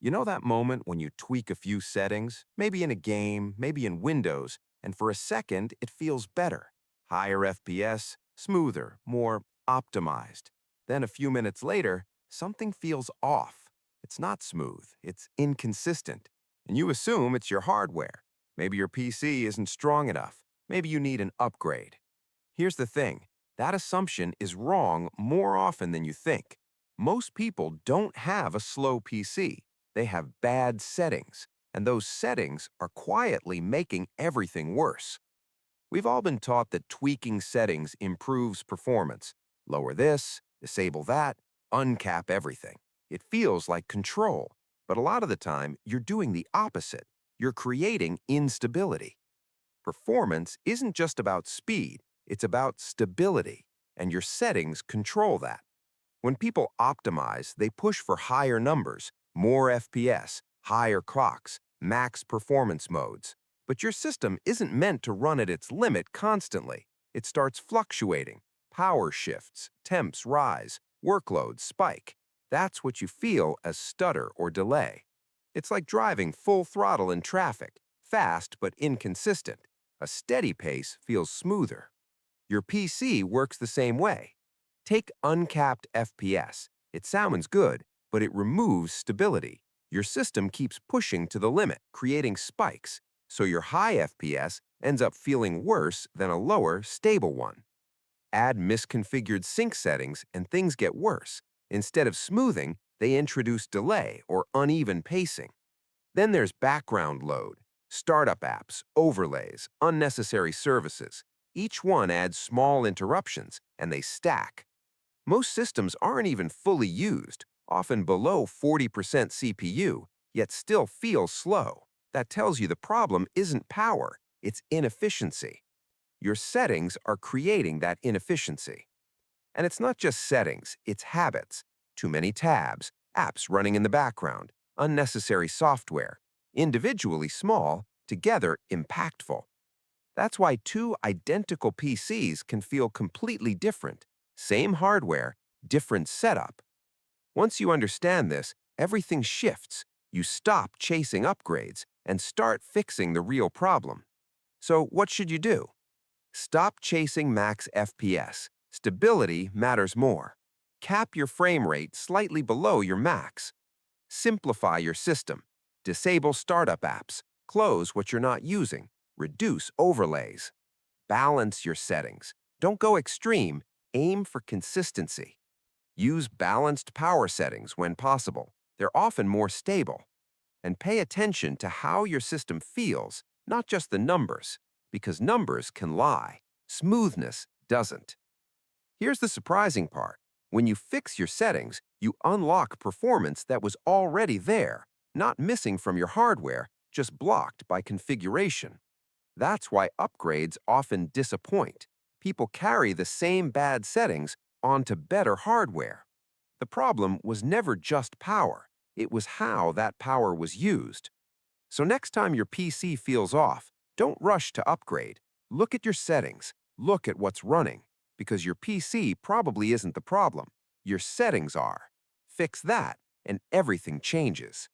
You know that moment when you tweak a few settings, maybe in a game, maybe in Windows, and for a second it feels better. Higher FPS, smoother, more optimized. Then a few minutes later, something feels off. It's not smooth, it's inconsistent. And you assume it's your hardware. Maybe your PC isn't strong enough. Maybe you need an upgrade. Here's the thing, that assumption is wrong more often than you think. Most people don't have a slow PC. They have bad settings, and those settings are quietly making everything worse. We've all been taught that tweaking settings improves performance. Lower this, disable that, uncap everything. It feels like control, but a lot of the time, you're doing the opposite. You're creating instability. Performance isn't just about speed, it's about stability, and your settings control that. When people optimize, they push for higher numbers, more FPS, higher clocks, max performance modes. But your system isn't meant to run at its limit constantly. It starts fluctuating. Power shifts, temps rise, workloads spike. That's what you feel as stutter or delay. It's like driving full throttle in traffic, fast but inconsistent. A steady pace feels smoother. Your PC works the same way. Take uncapped FPS. It sounds good, but it removes stability. Your system keeps pushing to the limit, creating spikes, so your high FPS ends up feeling worse than a lower, stable one. Add misconfigured sync settings and things get worse. Instead of smoothing, they introduce delay or uneven pacing. Then there's background load, startup apps, overlays, unnecessary services. Each one adds small interruptions, and they stack. Most systems aren't even fully used, often below 40% CPU, yet still feel slow. That tells you the problem isn't power, it's inefficiency. Your settings are creating that inefficiency. And it's not just settings, it's habits. Too many tabs, apps running in the background, unnecessary software. Individually small, together impactful. That's why two identical PCs can feel completely different. Same hardware, different setup. Once you understand this, everything shifts. You stop chasing upgrades and start fixing the real problem. So what should you do? Stop chasing max FPS. Stability matters more. Cap your frame rate slightly below your max. Simplify your system. Disable startup apps. Close what you're not using. Reduce overlays. Balance your settings. Don't go extreme. Aim for consistency. Use balanced power settings when possible. They're often more stable. And pay attention to how your system feels, not just the numbers, because numbers can lie. Smoothness doesn't. Here's the surprising part. When you fix your settings, you unlock performance that was already there, not missing from your hardware, just blocked by configuration. That's why upgrades often disappoint. People carry the same bad settings onto better hardware. The problem was never just power. It was how that power was used. So next time your PC feels off, don't rush to upgrade. Look at your settings. Look at what's running. Because your PC probably isn't the problem. Your settings are. Fix that, and everything changes.